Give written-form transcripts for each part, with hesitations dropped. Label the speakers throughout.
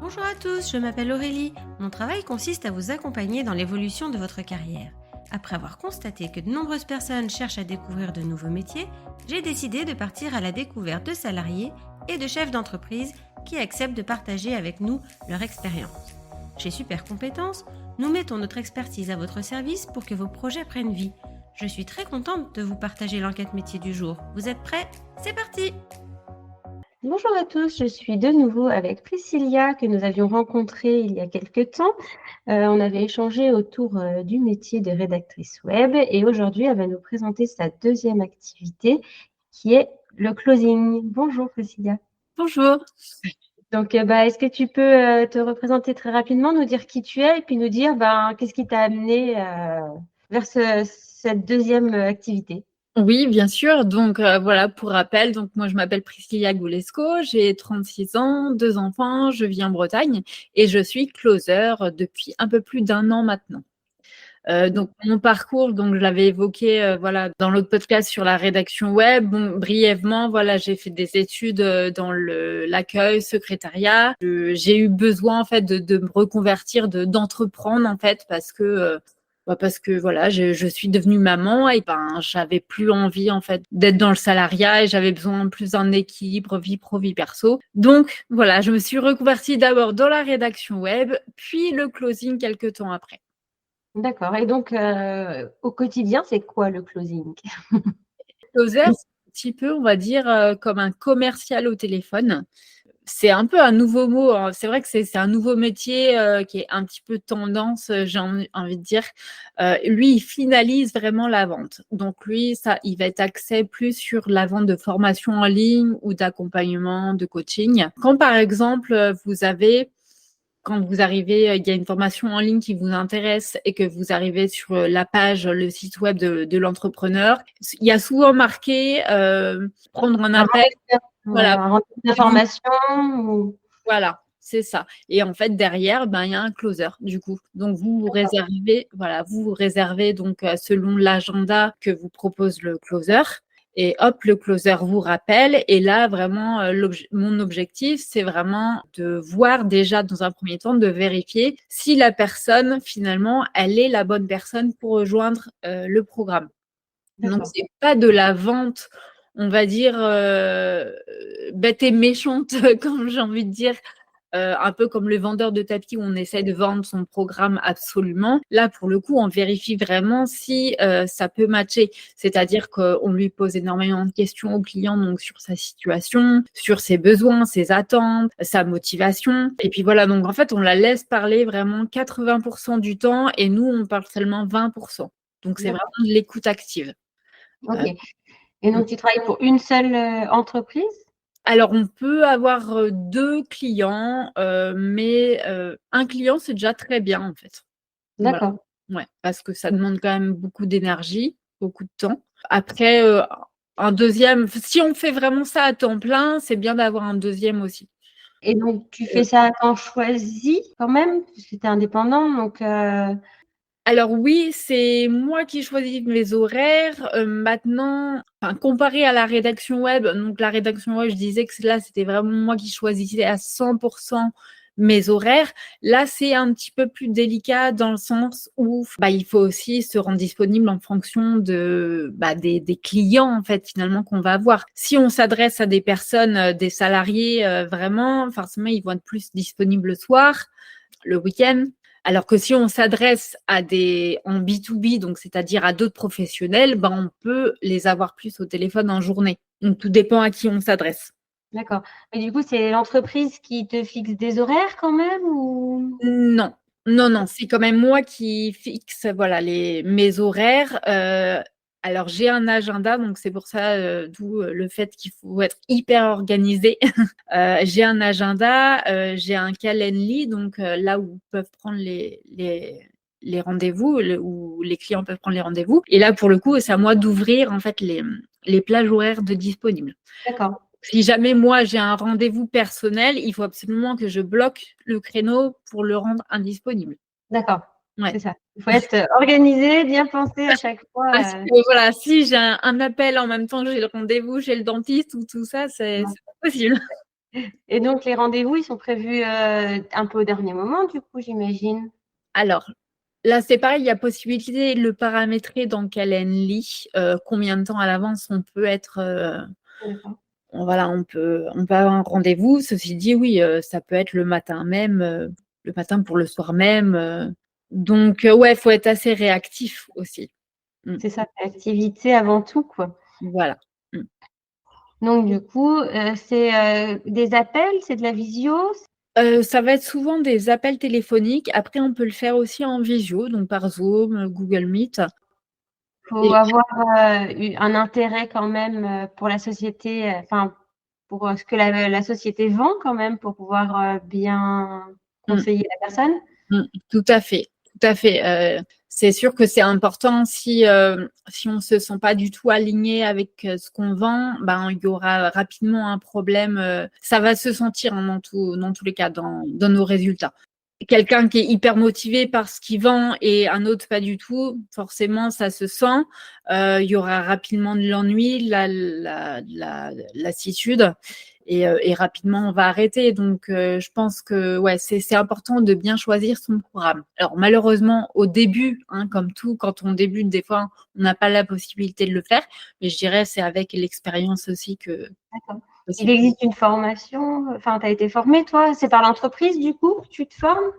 Speaker 1: Bonjour à tous, je m'appelle Aurélie. Mon travail consiste à vous accompagner dans l'évolution de votre carrière. Après avoir constaté que de nombreuses personnes cherchent à découvrir de nouveaux métiers, j'ai décidé de partir à la découverte de salariés et de chefs d'entreprise qui acceptent de partager avec nous leur expérience. Chez Super Compétences, nous mettons notre expertise à votre service pour que vos projets prennent vie. Je suis très contente de vous partager l'enquête métier du jour. Vous êtes prêts? C'est parti!
Speaker 2: Bonjour à tous, je suis de nouveau avec Priscilla que nous avions rencontrée il y a quelques temps. On avait échangé autour du métier de rédactrice web et aujourd'hui elle va nous présenter sa deuxième activité qui est le closing. Bonjour Priscilla.
Speaker 3: Bonjour.
Speaker 2: Donc, est-ce que tu peux te représenter très rapidement, nous dire qui tu es et puis nous dire qu'est-ce qui t'a amené vers cette deuxième activité?
Speaker 3: Oui, bien sûr. Donc, voilà, pour rappel, donc moi, je m'appelle Priscilla Goulesco, j'ai 36 ans, 2 enfants, je vis en Bretagne et je suis closer depuis un peu plus d'1 an maintenant. Donc mon parcours, donc je l'avais évoqué, voilà, dans l'autre podcast sur la rédaction web. Bon, brièvement, voilà, j'ai fait des études dans l'accueil, secrétariat. J'ai eu besoin en fait de me reconvertir, d'entreprendre en fait parce que voilà, je suis devenue maman et j'avais plus envie en fait d'être dans le salariat et j'avais besoin plus d'un équilibre vie pro vie perso. Donc voilà, je me suis reconvertie d'abord dans la rédaction web, puis le closing quelques temps après.
Speaker 2: D'accord. Et donc, au quotidien, c'est quoi le closing?
Speaker 3: Closer, c'est un petit peu, on va dire, comme un commercial au téléphone. C'est un peu un nouveau mot, hein. C'est vrai que c'est un nouveau métier qui est un petit peu tendance, j'ai envie de dire. Lui, il finalise vraiment la vente. Donc lui, il va être axé plus sur la vente de formation en ligne ou d'accompagnement, de coaching. Quand par exemple, quand vous arrivez, il y a une formation en ligne qui vous intéresse et que vous arrivez sur la page, le site web de l'entrepreneur, il y a souvent marqué prendre un appel. Voilà.
Speaker 2: Un rendu d'information ou...
Speaker 3: Voilà, c'est ça. Et en fait, derrière, il y a un closer, du coup. Donc, vous réservez donc selon l'agenda que vous propose le closer. Et hop, le closer vous rappelle. Et là, vraiment, mon objectif, c'est vraiment de voir déjà, dans un premier temps, de vérifier si la personne, finalement, elle est la bonne personne pour rejoindre le programme.
Speaker 2: D'accord.
Speaker 3: Donc, c'est pas de la vente, on va dire, bête et méchante, comme j'ai envie de dire, un peu comme le vendeur de tapis où on essaie de vendre son programme absolument. Là, pour le coup, on vérifie vraiment si ça peut matcher. C'est-à-dire qu'on lui pose énormément de questions au client, donc sur sa situation, sur ses besoins, ses attentes, sa motivation. Et puis voilà, donc en fait, on la laisse parler vraiment 80% du temps et nous, on parle seulement 20%. Donc, c'est vraiment de l'écoute active.
Speaker 2: Ok. Et donc, tu travailles pour une seule entreprise?
Speaker 3: Alors, on peut avoir 2 clients, mais un client, c'est déjà très bien, en fait. Voilà.
Speaker 2: D'accord.
Speaker 3: Ouais, parce que ça demande quand même beaucoup d'énergie, beaucoup de temps. Après, un deuxième, si on fait vraiment ça à temps plein, c'est bien d'avoir un deuxième aussi.
Speaker 2: Et donc, tu fais ça à temps choisi quand même, puisque tu es indépendant. Donc,
Speaker 3: Alors oui, c'est moi qui choisis mes horaires. Maintenant, comparé à la rédaction web, donc la rédaction web, je disais que là, c'était vraiment moi qui choisissais à 100% mes horaires. Là, c'est un petit peu plus délicat dans le sens où il faut aussi se rendre disponible en fonction des clients, en fait, finalement, qu'on va avoir. Si on s'adresse à des personnes, des salariés, vraiment, forcément, ils vont être plus disponibles le soir, le week-end. Alors que si on s'adresse en B2B, donc c'est-à-dire à d'autres professionnels, on peut les avoir plus au téléphone en journée. Donc tout dépend à qui on s'adresse.
Speaker 2: d'accord. Mais du coup, c'est l'entreprise qui te fixe des horaires quand même ou...
Speaker 3: Non, c'est quand même moi qui fixe mes horaires. Alors j'ai un agenda, donc c'est pour ça, d'où le fait qu'il faut être hyper organisé. J'ai un agenda, j'ai un Calendly, donc là où peuvent prendre les rendez-vous, où les clients peuvent prendre les rendez-vous. Et là, pour le coup, c'est à moi d'ouvrir en fait les plages horaires de disponibles.
Speaker 2: D'accord.
Speaker 3: Si jamais moi j'ai un rendez-vous personnel, il faut absolument que je bloque le créneau pour le rendre indisponible.
Speaker 2: D'accord.
Speaker 3: Ouais.
Speaker 2: C'est ça. Il faut être organisé, bien pensé à chaque fois.
Speaker 3: Parce que voilà, si j'ai un appel en même temps que j'ai le rendez-vous chez le dentiste ou tout ça, c'est pas possible.
Speaker 2: Et donc, les rendez-vous, ils sont prévus un peu au dernier moment, du coup, j'imagine.
Speaker 3: Alors, là, c'est pareil, il y a possibilité de le paramétrer dans Calendly, combien de temps à l'avance on peut être,
Speaker 2: D'accord.
Speaker 3: voilà, on peut avoir un rendez-vous. Ceci dit, oui, ça peut être le matin même, le matin pour le soir même. Donc, ouais, faut être assez réactif aussi.
Speaker 2: C'est ça, l'activité avant tout, quoi.
Speaker 3: Voilà.
Speaker 2: Donc, du coup, c'est des appels, c'est de la visio?
Speaker 3: Ça va être souvent des appels téléphoniques. Après, on peut le faire aussi en visio, donc par Zoom, Google Meet.
Speaker 2: Il faut
Speaker 3: Et
Speaker 2: avoir un intérêt quand même pour la société, enfin, pour ce que la société vend quand même, pour pouvoir bien conseiller la personne.
Speaker 3: Tout à fait, tout à fait. C'est sûr que c'est important si on se sent pas du tout aligné avec ce qu'on vend, ben il y aura rapidement un problème. Ça va se sentir dans tous les cas dans nos résultats. Quelqu'un qui est hyper motivé par ce qu'il vend et un autre pas du tout, forcément ça se sent. Il y aura rapidement de l'ennui, lassitude. Et rapidement on va arrêter. Donc je pense que ouais, c'est important de bien choisir son programme. Alors malheureusement au début, comme tout, quand on débute, des fois on n'a pas la possibilité de le faire, mais je dirais c'est avec l'expérience aussi que
Speaker 2: D'accord. Il
Speaker 3: possible.
Speaker 2: existe une formation, enfin, tu as été formée, toi? C'est par l'entreprise, du coup, que tu te formes?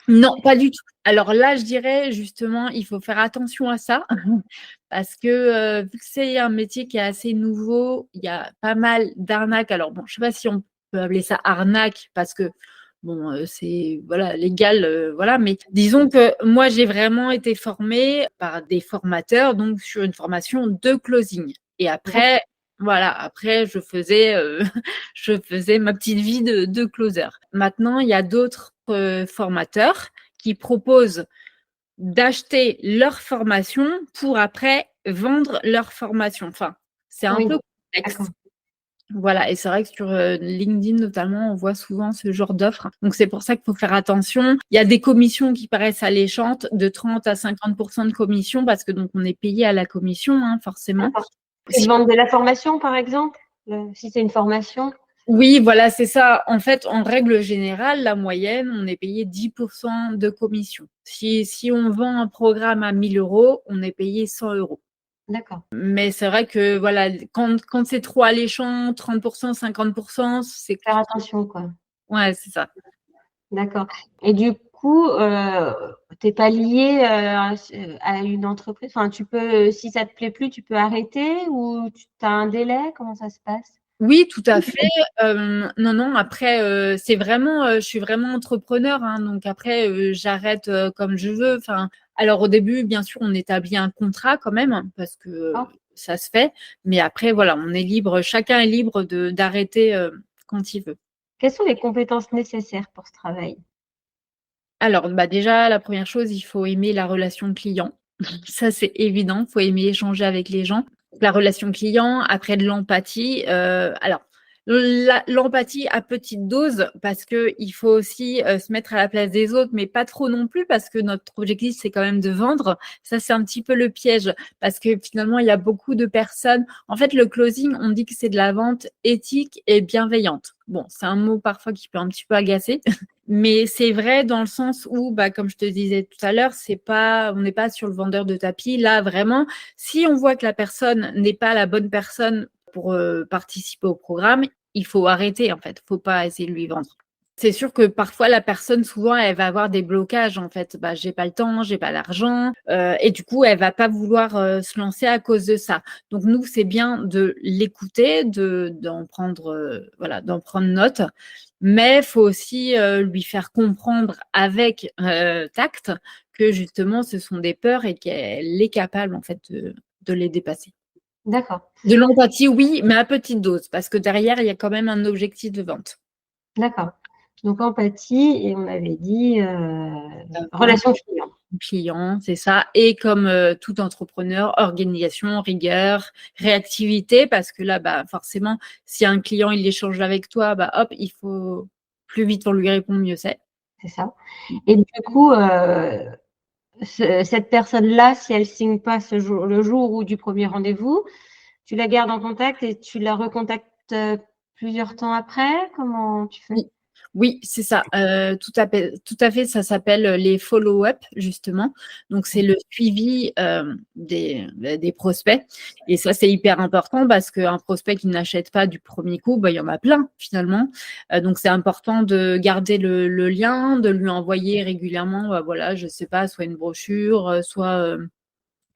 Speaker 3: Non, pas du tout. Alors là, je dirais justement, il faut faire attention à ça parce que vu que c'est un métier qui est assez nouveau, il y a pas mal d'arnaques. Alors bon, je sais pas si on peut appeler ça arnaque parce que bon, c'est voilà légal, voilà. Mais disons que moi, j'ai vraiment été formée par des formateurs, donc sur une formation de closing. Et après, voilà, après je faisais ma petite vie de closer. Maintenant, il y a d'autres formateurs qui proposent d'acheter leur formation pour après vendre leur formation. Enfin, c'est un
Speaker 2: Oui,
Speaker 3: peu complexe.
Speaker 2: d'accord.
Speaker 3: Voilà, et c'est vrai que sur LinkedIn notamment, on voit souvent ce genre d'offres. Donc c'est pour ça qu'il faut faire attention. Il y a des commissions qui paraissent alléchantes, de 30 à 50% de commission, parce que donc on est payé à la commission, forcément.
Speaker 2: D'accord. Ils vendent de la formation, par exemple? Si c'est une formation?
Speaker 3: Oui, voilà, c'est ça. En fait, en règle générale, la moyenne, on est payé 10% de commission. Si on vend un programme à 1 000 euros, on est payé 100 euros.
Speaker 2: D'accord.
Speaker 3: Mais c'est vrai que voilà, quand c'est trop alléchant, 30%, 50%, c'est
Speaker 2: Faire attention, quoi.
Speaker 3: ouais, c'est ça.
Speaker 2: D'accord. Et du coup, tu n'es pas lié à une entreprise. Enfin, tu peux, si ça te plaît plus, tu peux arrêter ou tu as un délai? Comment ça se passe?
Speaker 3: Oui, tout à fait. Non, non, après, c'est vraiment, je suis vraiment entrepreneur, donc après, j'arrête comme je veux. Enfin, alors au début, bien sûr, on établit un contrat quand même, parce que
Speaker 2: Ah.
Speaker 3: ça se fait. Mais après, voilà, on est libre, chacun est libre d'arrêter quand il veut.
Speaker 2: Quelles sont les compétences nécessaires pour ce travail?
Speaker 3: Alors, bah déjà, la première chose, il faut aimer la relation client. Ça, c'est évident. Il faut aimer échanger avec les gens. La relation client, après de l'empathie. Alors, l'empathie à petite dose parce que il faut aussi se mettre à la place des autres, mais pas trop non plus parce que notre objectif, c'est quand même de vendre. Ça, c'est un petit peu le piège parce que finalement, il y a beaucoup de personnes. En fait, le closing, on dit que c'est de la vente éthique et bienveillante. Bon, c'est un mot parfois qui peut un petit peu agacer. Mais c'est vrai dans le sens où, bah, comme je te disais tout à l'heure, on n'est pas sur le vendeur de tapis. Là, vraiment, si on voit que la personne n'est pas la bonne personne pour participer au programme, il faut arrêter en fait. Faut pas essayer de lui vendre. C'est sûr que parfois la personne, souvent, elle va avoir des blocages en fait. Bah, j'ai pas le temps, j'ai pas l'argent, et du coup, elle va pas vouloir se lancer à cause de ça. Donc nous, c'est bien de l'écouter, d'en prendre, voilà, d'en prendre note. Mais il faut aussi lui faire comprendre avec tact que justement, ce sont des peurs et qu'elle est capable en fait de les dépasser.
Speaker 2: D'accord.
Speaker 3: De l'empathie, oui, mais à petite dose, parce que derrière, il y a quand même un objectif de vente.
Speaker 2: D'accord. Donc, empathie, et on avait dit
Speaker 3: Vente,
Speaker 2: relation client.
Speaker 3: client, c'est ça. Et comme tout entrepreneur, organisation, rigueur, réactivité, parce que là, bah, forcément, si un client il échange avec toi, bah, hop, il faut plus vite on lui répond, mieux c'est.
Speaker 2: C'est ça. Et du coup, cette personne-là, si elle ne signe pas le jour où du premier rendez-vous, tu la gardes en contact et tu la recontactes plusieurs temps après? Comment tu fais?
Speaker 3: Oui. Oui, c'est ça. Tout à fait, ça s'appelle les follow-up, justement. Donc, c'est le suivi des prospects. Et ça, c'est hyper important parce qu'un prospect qui n'achète pas du premier coup, bah, il y en a plein, finalement. Donc, c'est important de garder le lien, de lui envoyer régulièrement, bah, voilà, je sais pas, soit une brochure, soit…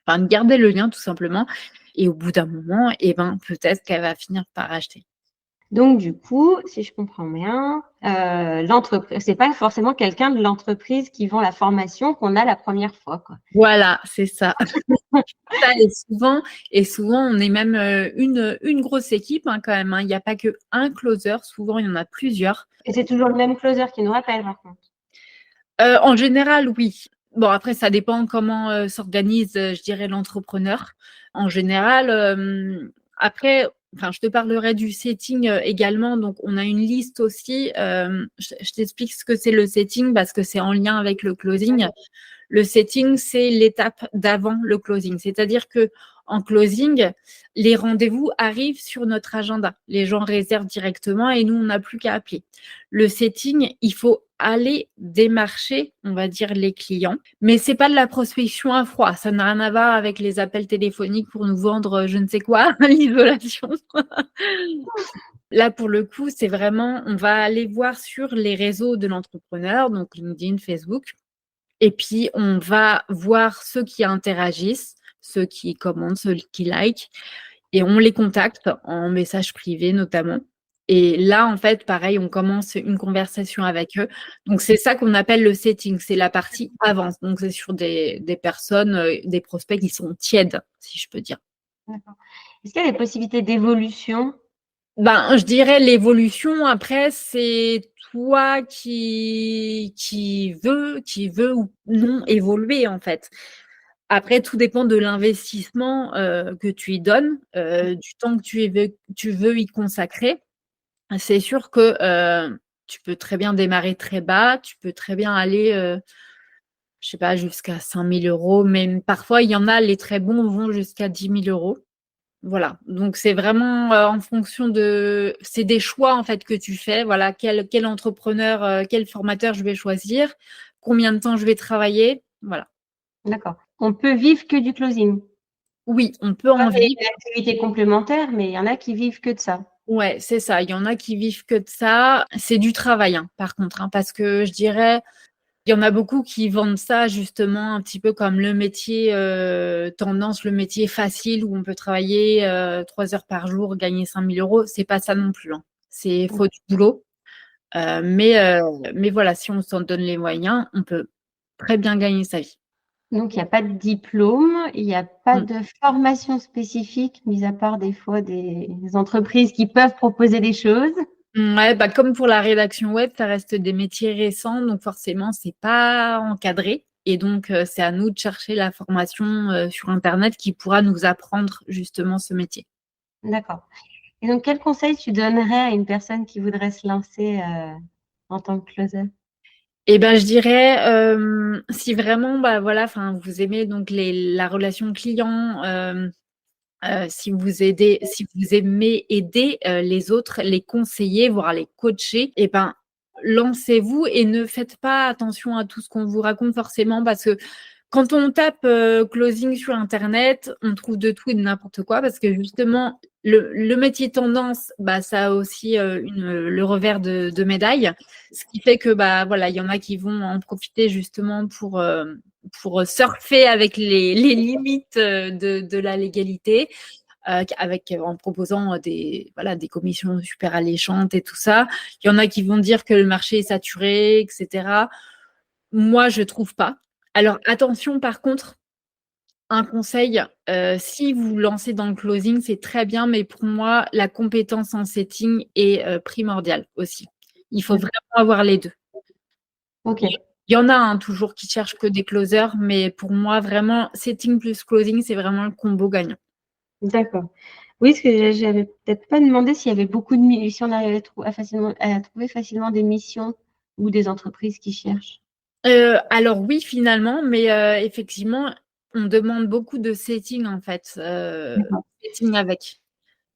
Speaker 3: enfin, de garder le lien, tout simplement. Et au bout d'un moment, eh ben, peut-être qu'elle va finir par acheter.
Speaker 2: Donc, du coup, si je comprends bien, l'entreprise, c'est pas forcément quelqu'un de l'entreprise qui vend la formation qu'on a la première fois, quoi.
Speaker 3: Voilà, c'est ça. Ça, et souvent, on est même une grosse équipe hein, quand même. Hein. Il n'y a pas qu'un closer, souvent il y en a plusieurs.
Speaker 2: Et c'est toujours le même closer qui nous rappelle, par contre.
Speaker 3: En général, oui. Bon, après, ça dépend comment s'organise, je dirais, l'entrepreneur. En général, après, enfin, je te parlerai du setting également. Donc, on a une liste aussi. Je t'explique ce que c'est le setting parce que c'est en lien avec le closing. Le setting, c'est l'étape d'avant le closing. C'est-à-dire que en closing, les rendez-vous arrivent sur notre agenda. Les gens réservent directement et nous, on n'a plus qu'à appeler. Le setting, il faut aller démarcher, on va dire, les clients. Mais c'est pas de la prospection à froid. Ça n'a rien à voir avec les appels téléphoniques pour nous vendre je ne sais quoi, l'isolation. Là, pour le coup, c'est vraiment, on va aller voir sur les réseaux de l'entrepreneur, donc LinkedIn, Facebook. Et puis, on va voir ceux qui interagissent, ceux qui commentent, ceux qui like, et on les contacte en message privé notamment. Et là, en fait, pareil, on commence une conversation avec eux. Donc, c'est ça qu'on appelle le setting, c'est la partie avance. Donc, c'est sur des personnes, des prospects qui sont tièdes, si je peux dire.
Speaker 2: D'accord. Est-ce qu'il y a des possibilités d'évolution?
Speaker 3: Ben, je dirais l'évolution, après, c'est toi qui veut ou non évoluer, en fait. Après, tout dépend de l'investissement que tu y donnes, du temps que tu veux y consacrer. C'est sûr que tu peux très bien démarrer très bas, tu peux très bien aller, je sais pas, jusqu'à 5 000 euros, mais parfois, il y en a, les très bons vont jusqu'à 10 000 euros. Voilà, donc c'est vraiment en fonction de… C'est des choix en fait que tu fais. Voilà, quel entrepreneur, quel formateur je vais choisir, combien de temps je vais travailler. Voilà.
Speaker 2: D'accord. On peut vivre que du closing.
Speaker 3: Oui, on peut en
Speaker 2: C'est
Speaker 3: vivre.
Speaker 2: une activité complémentaire, mais il y en a qui vivent que de ça.
Speaker 3: Ouais, c'est ça. Il y en a qui vivent que de ça. C'est du travail, hein, par contre, hein, parce que je dirais, il y en a beaucoup qui vendent ça justement un petit peu comme le métier tendance, le métier facile où on peut travailler 3 heures par jour, gagner 5 000 euros. C'est pas ça non plus. Hein. C'est faut du boulot. Mais voilà, si on s'en donne les moyens, on peut très bien gagner sa vie.
Speaker 2: Donc, il n'y a pas de diplôme, il n'y a pas
Speaker 3: Mm.
Speaker 2: de formation spécifique, mis à part des fois des entreprises qui peuvent proposer des choses.
Speaker 3: Ouais, bah comme pour la rédaction web, ça reste des métiers récents, donc forcément, c'est pas encadré. Et donc, c'est à nous de chercher la formation sur Internet qui pourra nous apprendre justement ce métier.
Speaker 2: D'accord. Et donc, quel conseil tu donnerais à une personne qui voudrait se lancer en tant que closer?
Speaker 3: Eh ben, je dirais, si vraiment, bah voilà, enfin, vous aimez donc la relation client, si vous aimez aider les autres, les conseiller, voire les coacher, eh ben, lancez-vous et ne faites pas attention à tout ce qu'on vous raconte forcément parce que quand on tape closing sur Internet, on trouve de tout et de n'importe quoi parce que justement, le métier tendance, bah, ça a aussi le revers de médaille. Ce qui fait que bah, voilà, il y en a qui vont en profiter justement pour surfer avec les limites de la légalité. En proposant des commissions super alléchantes et tout ça. Il y en a qui vont dire que le marché est saturé, etc. Moi, je trouve pas. Alors, attention, par contre, un conseil, si vous vous lancez dans le closing, c'est très bien, mais pour moi, la compétence en setting est primordiale aussi. Il faut vraiment avoir les deux.
Speaker 2: Ok,
Speaker 3: Il y en a toujours qui cherchent que des closers, mais pour moi, vraiment, setting plus closing, c'est vraiment le combo gagnant.
Speaker 2: d'accord. Oui, parce que j'avais peut-être pas demandé s'il y avait beaucoup de si on arrivait à trouver facilement des missions ou des entreprises qui cherchent.
Speaker 3: Alors oui, finalement, mais effectivement, on demande beaucoup de setting en fait,
Speaker 2: D'accord.
Speaker 3: setting avec.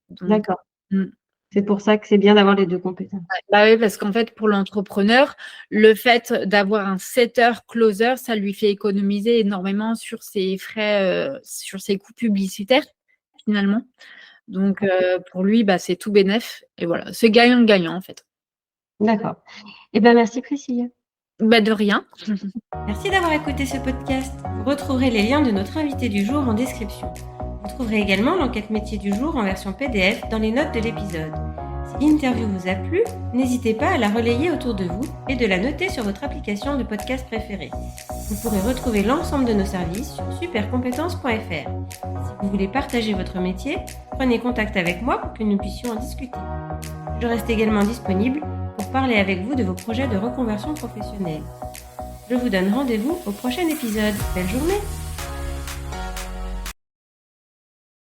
Speaker 3: Donc,
Speaker 2: D'accord.
Speaker 3: mmh.
Speaker 2: C'est pour ça que c'est bien d'avoir les 2 compétences.
Speaker 3: Bah oui, parce qu'en fait, pour l'entrepreneur, le fait d'avoir un setter-closer, ça lui fait économiser énormément sur ses frais, sur ses coûts publicitaires, finalement. Donc, pour lui, c'est tout bénef. Et voilà, c'est gagnant-gagnant, en fait.
Speaker 2: D'accord. Eh bien, merci Priscilla.
Speaker 3: De rien.
Speaker 1: Merci d'avoir écouté ce podcast. Vous retrouverez les liens de notre invité du jour en description. Vous trouverez également l'enquête métier du jour en version PDF dans les notes de l'épisode. Si l'interview vous a plu, n'hésitez pas à la relayer autour de vous et de la noter sur votre application de podcast préférée. Vous pourrez retrouver l'ensemble de nos services sur supercompétences.fr. Si vous voulez partager votre métier, prenez contact avec moi pour que nous puissions en discuter. Je reste également disponible pour parler avec vous de vos projets de reconversion professionnelle. Je vous donne rendez-vous au prochain épisode. Belle journée!